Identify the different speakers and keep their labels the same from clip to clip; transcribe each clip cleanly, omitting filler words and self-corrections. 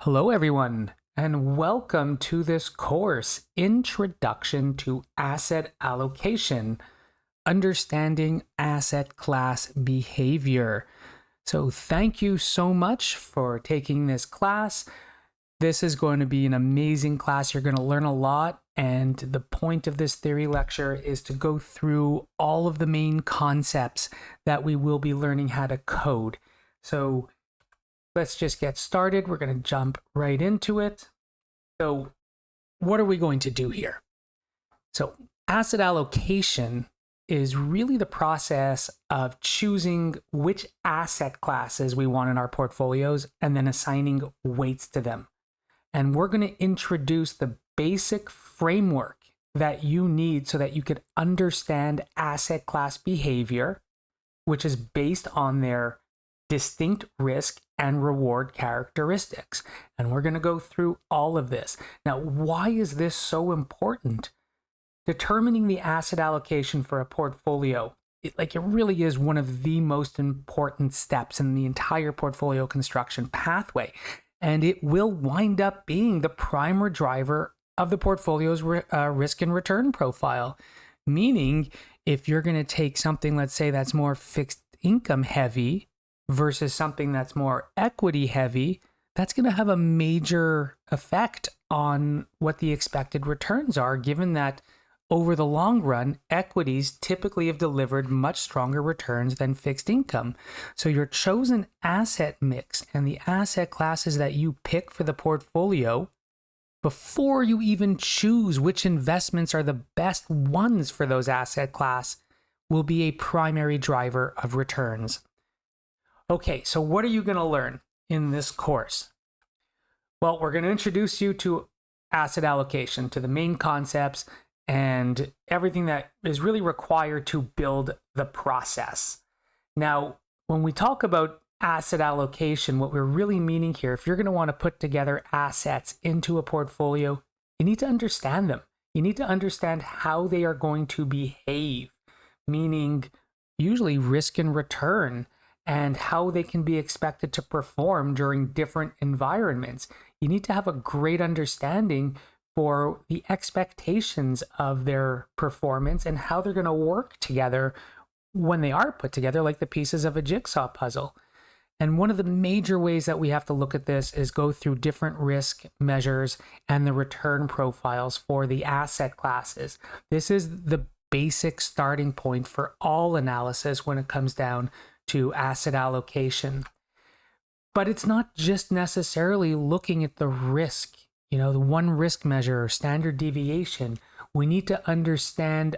Speaker 1: Hello, everyone, and welcome to this course, Introduction to Asset Allocation, Understanding Asset Class Behavior. So thank you so much for taking this class. This is going to be an amazing class. You're going to learn a lot, and the point of this theory lecture is to go through all of the main concepts that we will be learning how to code. So let's just get started. We're going to jump right into it. So what are we going to do here? So asset allocation is really the process of choosing which asset classes we want in our portfolios and then assigning weights to them. And we're going to introduce the basic framework that you need so that you could understand asset class behavior, which is based on their distinct risk and reward characteristics. And we're going to go through all of this. Now, why is this so important? Determining the asset allocation for a portfolio, it really is one of the most important steps in the entire portfolio construction pathway. And it will wind up being the primary driver of the portfolio's risk and return profile. Meaning, if you're going to take something, let's say, that's more fixed income heavy, versus something that's more equity heavy, that's going to have a major effect on what the expected returns are, given that over the long run, equities typically have delivered much stronger returns than fixed income. So your chosen asset mix and the asset classes that you pick for the portfolio, before you even choose which investments are the best ones for those asset class, will be a primary driver of returns. Okay, so what are you going to learn in this course? Well, we're going to introduce you to asset allocation, to the main concepts, and everything that is really required to build the process. Now, when we talk about asset allocation, what we're really meaning here, if you're going to want to put together assets into a portfolio, you need to understand them. You need to understand how they are going to behave, meaning usually risk and return, and how they can be expected to perform during different environments. You need to have a great understanding for the expectations of their performance and how they're going to work together when they are put together, like the pieces of a jigsaw puzzle. And one of the major ways that we have to look at this is go through different risk measures and the return profiles for the asset classes. This is the basic starting point for all analysis when it comes down to asset allocation. But it's not just necessarily looking at the risk, the one risk measure or standard deviation. We need to understand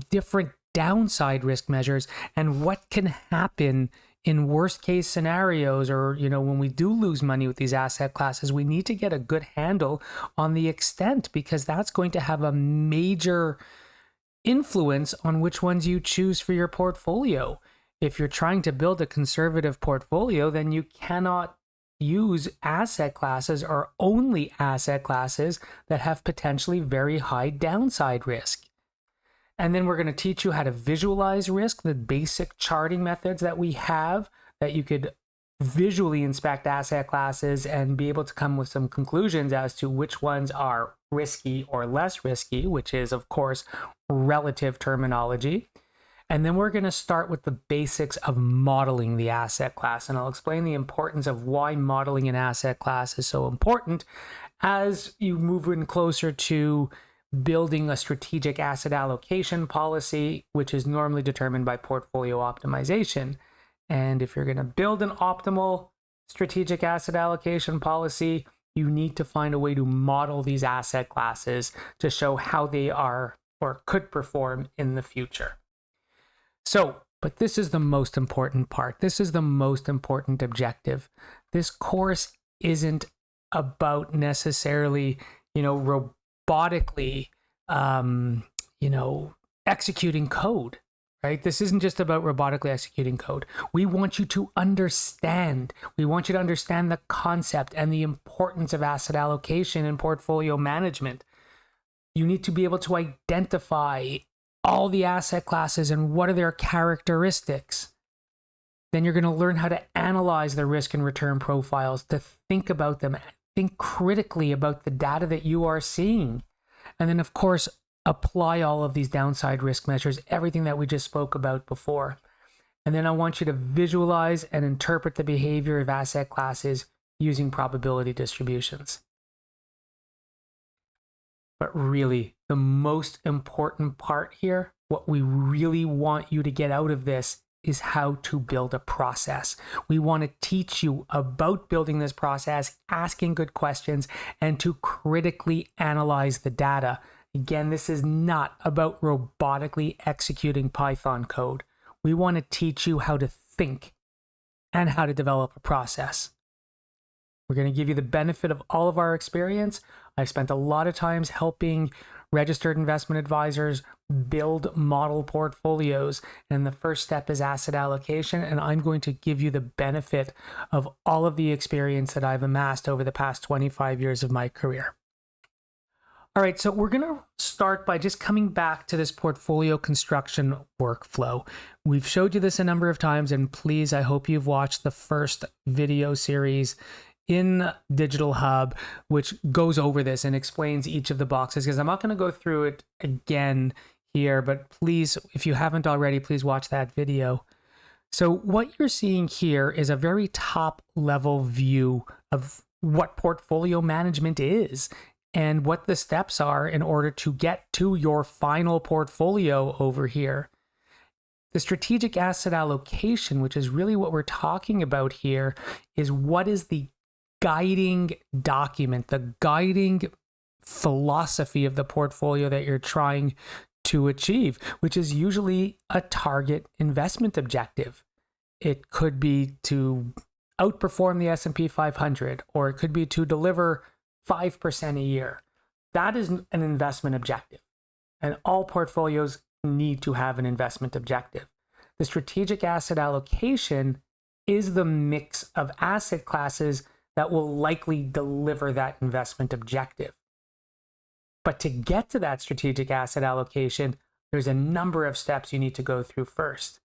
Speaker 1: different downside risk measures and what can happen in worst case scenarios, or when we do lose money with these asset classes. We need to get a good handle on the extent, because that's going to have a major influence on which ones you choose for your portfolio. If you're trying to build a conservative portfolio, then you cannot use asset classes or only asset classes that have potentially very high downside risk. And then we're going to teach you how to visualize risk, the basic charting methods that we have, that you could visually inspect asset classes and be able to come with some conclusions as to which ones are risky or less risky, which is, of course, relative terminology. And then we're going to start with the basics of modeling the asset class. And I'll explain the importance of why modeling an asset class is so important as you move in closer to building a strategic asset allocation policy, which is normally determined by portfolio optimization. And if you're going to build an optimal strategic asset allocation policy, you need to find a way to model these asset classes to show how they are or could perform in the future. So, but this is the most important part. This is the most important objective. This course isn't about necessarily, robotically, executing code, right? This isn't just about robotically executing code. We want you to understand. We want you to understand the concept and the importance of asset allocation and portfolio management. You need to be able to identify all the asset classes and what are their characteristics. Then you're going to learn how to analyze the risk and return profiles, to think about them, Think critically about the data that you are seeing. And then, of course, apply all of these downside risk measures, everything that we just spoke about before. And then I want you to visualize and interpret the behavior of asset classes using probability distributions. But really, the most important part here, what we really want you to get out of this, is how to build a process. We want to teach you about building this process, asking good questions, and to critically analyze the data. Again, this is not about robotically executing Python code. We want to teach you how to think and how to develop a process. We're going to give you the benefit of all of our experience. I've spent a lot of times helping registered investment advisors build model portfolios. And the first step is asset allocation. And I'm going to give you the benefit of all of the experience that I've amassed over the past 25 years of my career. All right, so we're going to start by just coming back to this portfolio construction workflow. We've showed you this a number of times, and please, I hope you've watched the first video series in Digital Hub, which goes over this and explains each of the boxes, because I'm not going to go through it again here, but please, if you haven't already, please watch that video. So what you're seeing here is a very top level view of what portfolio management is and what the steps are in order to get to your final portfolio over here. The strategic asset allocation, which is really what we're talking about here, is what is the guiding document, the guiding philosophy of the portfolio that you're trying to achieve, which is usually a target investment objective. It could be to outperform the S&P 500, or it could be to deliver 5% a year. That is an investment objective. And all portfolios need to have an investment objective. The strategic asset allocation is the mix of asset classes that will likely deliver that investment objective. But to get to that strategic asset allocation, there's a number of steps you need to go through first.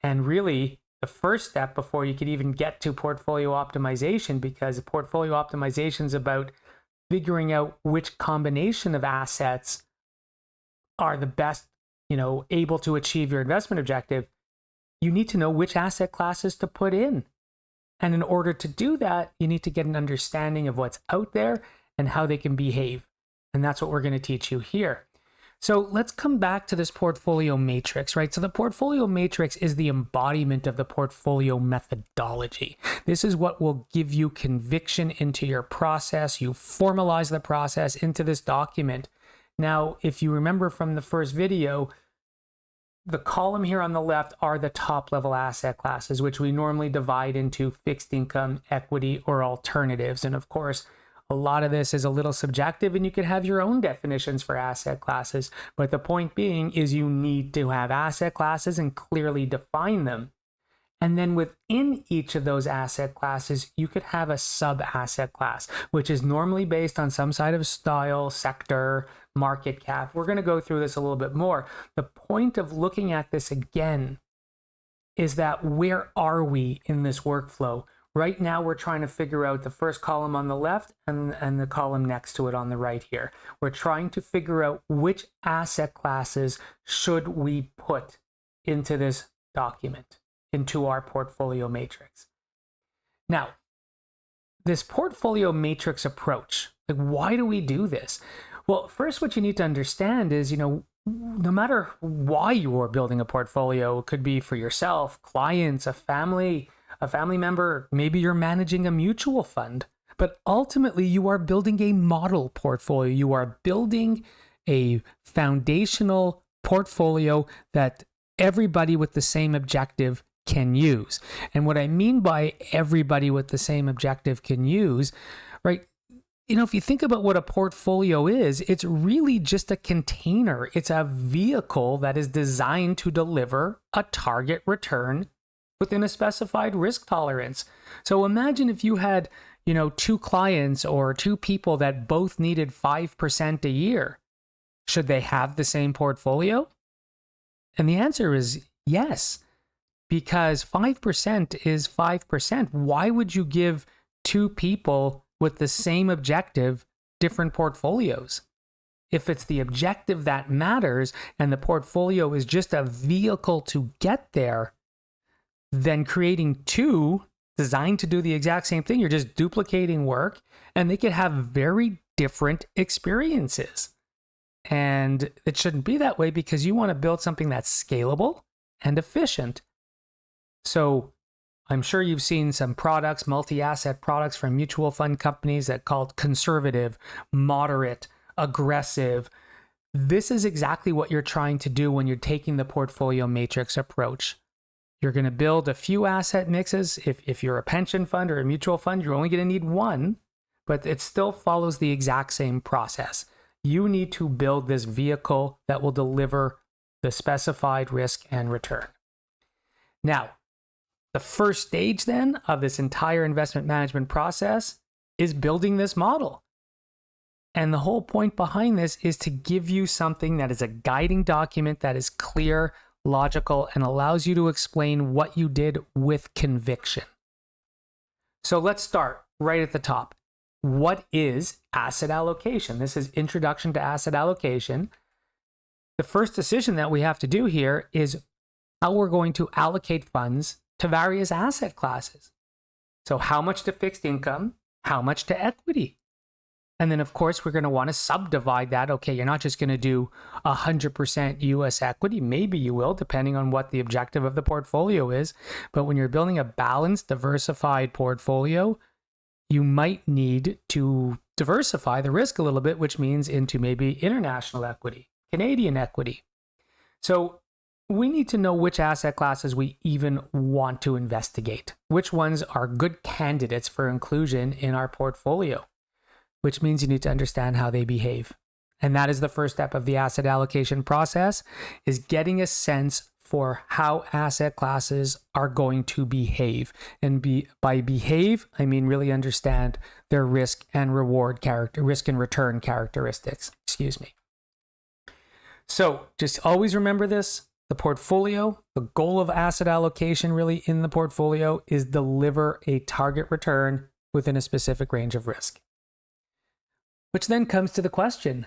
Speaker 1: And really, the first step before you could even get to portfolio optimization, because portfolio optimization is about figuring out which combination of assets are the best, able to achieve your investment objective, you need to know which asset classes to put in. And in order to do that, you need to get an understanding of what's out there and how they can behave. And that's what we're going to teach you here. So let's come back to this portfolio matrix, right? So the portfolio matrix is the embodiment of the portfolio methodology. This is what will give you conviction into your process. You formalize the process into this document. Now, if you remember from the first video, the column here on the left are the top level asset classes, which we normally divide into fixed income, equity, or alternatives. And of course, a lot of this is a little subjective, and you could have your own definitions for asset classes. But the point being is you need to have asset classes and clearly define them. And then within each of those asset classes, you could have a sub-asset class, which is normally based on some side of style, sector, market cap. We're going to go through this a little bit more. The point of looking at this again is that where are we in this workflow? Right now, we're trying to figure out the first column on the left and the column next to it on the right here. We're trying to figure out which asset classes should we put into this document, into our portfolio matrix. Now, this portfolio matrix approach, like, why do we do this? Well, first, what you need to understand is, no matter why you are building a portfolio, it could be for yourself, clients, a family member, maybe you're managing a mutual fund, but ultimately you are building a model portfolio. You are building a foundational portfolio that everybody with the same objective can use. And what I mean by everybody with the same objective can use, right? If you think about what a portfolio is, it's really just a container. It's a vehicle that is designed to deliver a target return within a specified risk tolerance. So imagine if you had, two clients or two people that both needed 5% a year. Should they have the same portfolio? And the answer is yes, because 5% is 5%. Why would you give two people with the same objective, different portfolios. If it's the objective that matters and the portfolio is just a vehicle to get there, then creating two designed to do the exact same thing, you're just duplicating work, and they could have very different experiences. And it shouldn't be that way because you want to build something that's scalable and efficient. So I'm sure you've seen some products, multi-asset products from mutual fund companies that called conservative, moderate, aggressive. This is exactly what you're trying to do when you're taking the portfolio matrix approach. You're going to build a few asset mixes. If you're a pension fund or a mutual fund, you're only going to need one, but it still follows the exact same process. You need to build this vehicle that will deliver the specified risk and return. Now, the first stage then of this entire investment management process is building this model. And the whole point behind this is to give you something that is a guiding document that is clear, logical, and allows you to explain what you did with conviction. So let's start right at the top. What is asset allocation? This is Introduction to Asset Allocation. The first decision that we have to do here is how we're going to allocate funds to various asset classes. So how much to fixed income, how much to equity? And then, of course, we're going to want to subdivide that. Okay, you're not just going to do 100% US equity. Maybe you will, depending on what the objective of the portfolio is. But when you're building a balanced, diversified portfolio, you might need to diversify the risk a little bit, which means into maybe international equity, Canadian equity. So we need to know which asset classes we even want to investigate, which ones are good candidates for inclusion in our portfolio, which means you need to understand how they behave. And that is the first step of the asset allocation process, is getting a sense for how asset classes are going to behave. And by behave, I mean really understand their risk and return characteristics. So just always remember this. The portfolio, the goal of asset allocation really in the portfolio is deliver a target return within a specific range of risk. Which then comes to the question,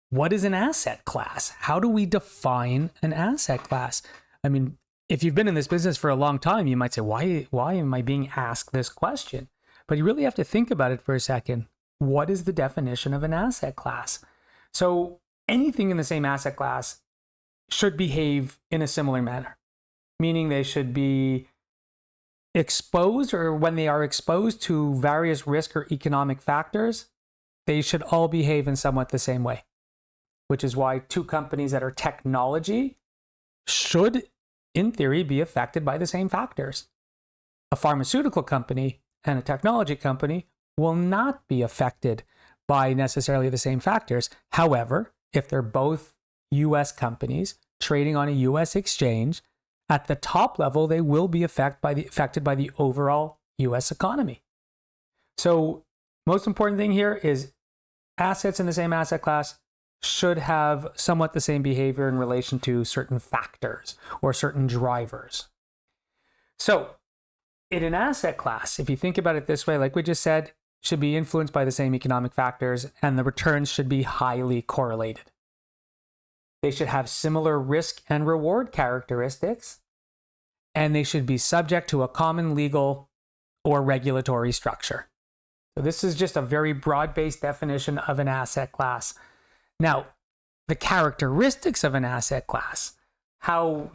Speaker 1: what is an asset class? How do we define an asset class? I mean, if you've been in this business for a long time, you might say, why am I being asked this question? But you really have to think about it for a second. What is the definition of an asset class? So anything in the same asset class should behave in a similar manner, meaning they should be exposed, or when they are exposed to various risk or economic factors, they should all behave in somewhat the same way, which is why two companies that are technology should, in theory, be affected by the same factors. A pharmaceutical company and a technology company will not be affected by necessarily the same factors. However, if they're both US companies trading on a US exchange, at the top level, they will be affected by the overall US economy. So most important thing here is assets in the same asset class should have somewhat the same behavior in relation to certain factors or certain drivers. So in an asset class, if you think about it this way, like we just said, should be influenced by the same economic factors, and the returns should be highly correlated. They should have similar risk and reward characteristics, and they should be subject to a common legal or regulatory structure. So this is just a very broad-based definition of an asset class. Now, the characteristics of an asset class, how,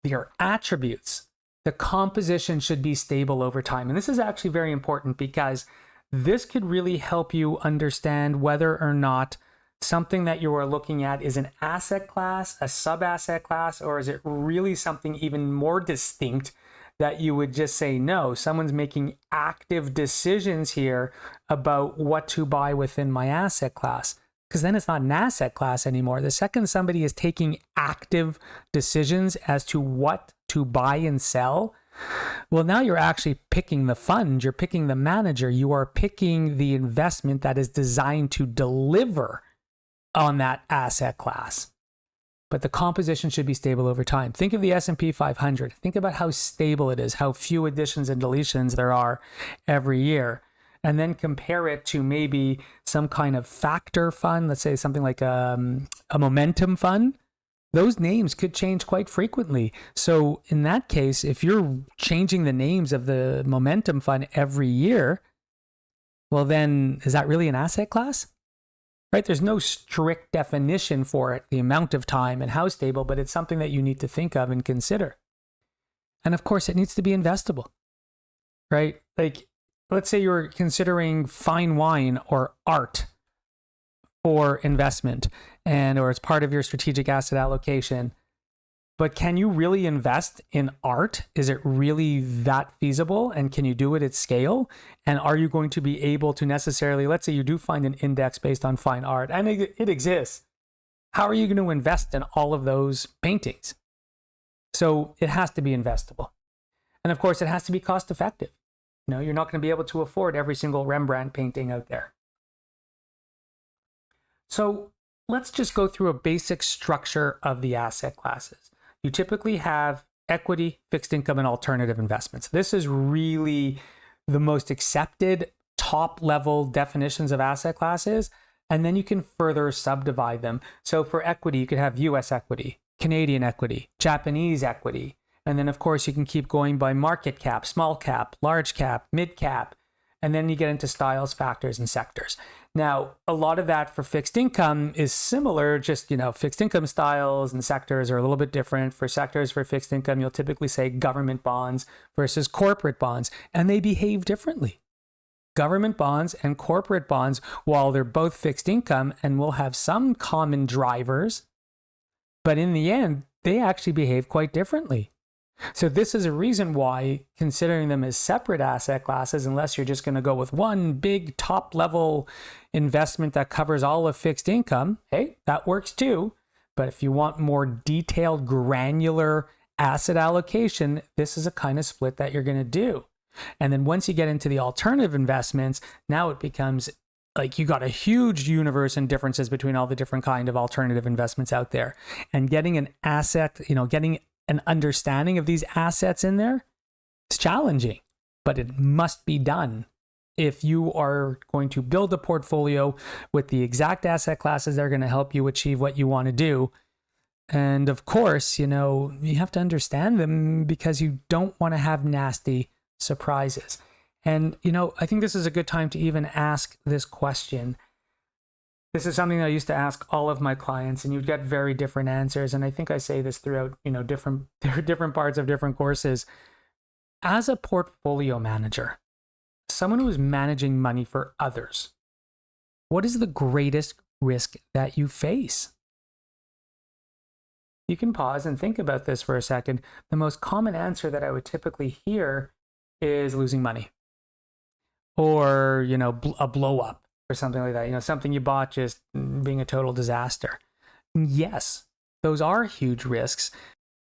Speaker 1: their attributes, the composition should be stable over time. And this is actually very important because this could really help you understand whether or not something that you are looking at is an asset class, a sub-asset class, or is it really something even more distinct that you would just say, no, someone's making active decisions here about what to buy within my asset class. Because then it's not an asset class anymore. The second somebody is taking active decisions as to what to buy and sell, well, now you're actually picking the fund, you're picking the manager, you are picking the investment that is designed to deliver on that asset class. But the composition should be stable over time. Think of the S&P 500. Think about how stable it is, how few additions and deletions there are every year. and then compare it to maybe some kind of factor fund, let's say something like a momentum fund, those names could change quite frequently. So in that case, if you're changing the names of the momentum fund every year, well, then is that really an asset class? Right? There's no strict definition for it, the amount of time and how stable, but it's something that you need to think of and consider. And of course, it needs to be investable, right? Like, let's say you're considering fine wine or art for investment, or it's part of your strategic asset allocation. But can you really invest in art? Is it really that feasible? And can you do it at scale? And are you going to be able to necessarily, let's say you do find an index based on fine art, and it exists. How are you going to invest in all of those paintings? So it has to be investable. And of course, it has to be cost effective. You're not going to be able to afford every single Rembrandt painting out there. So let's just go through a basic structure of the asset classes. You typically have equity, fixed income, and alternative investments. This is really the most accepted top level definitions of asset classes. And then you can further subdivide them. So for equity, you could have US equity, Canadian equity, Japanese equity. And then of course you can keep going by market cap, small cap, large cap, mid cap. And then you get into styles, factors, and sectors. Now, a lot of that for fixed income is similar, just, fixed income styles and sectors are a little bit different. For sectors for fixed income, you'll typically say government bonds versus corporate bonds, and they behave differently. Government bonds and corporate bonds, while they're both fixed income and will have some common drivers, but in the end, they actually behave quite differently. So this is a reason why considering them as separate asset classes, unless you're just going to go with one big top level investment that covers all of fixed income, hey, that works too. But if you want more detailed, granular asset allocation, this is a kind of split that you're going to do. And then once you get into the alternative investments, now it becomes like you got a huge universe and differences between all the different kind of alternative investments out there. And getting an asset, getting an understanding of these assets in there, it's challenging, but it must be done if you are going to build a portfolio with the exact asset classes that are going to help you achieve what you want to do. And of course, you have to understand them because you don't want to have nasty surprises. And, I think this is a good time to even ask this question. This is something that I used to ask all of my clients, and you'd get very different answers. And I think I say this throughout, different parts of different courses. As a portfolio manager, someone who is managing money for others, what is the greatest risk that you face? You can pause and think about this for a second. The most common answer that I would typically hear is losing money, or, a blow up, or something like that, something you bought just being a total disaster. Yes, those are huge risks.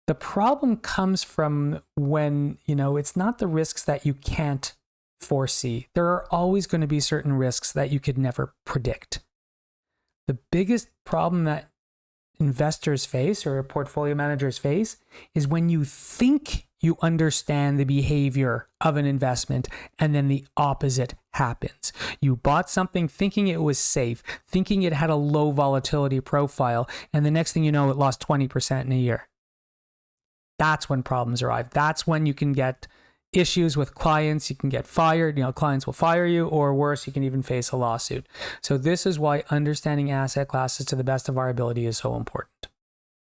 Speaker 1: The problem comes from when, it's not the risks that you can't foresee. There are always going to be certain risks that you could never predict. The biggest problem that investors face or portfolio managers face is when you think you understand the behavior of an investment and then the opposite happens. You bought something thinking it was safe, thinking it had a low volatility profile, and the next thing you know, it lost 20% in a year. That's when problems arrive. That's when you can get issues with clients. You can get fired. Clients will fire you, or worse, you can even face a lawsuit. So this is why understanding asset classes to the best of our ability is so important.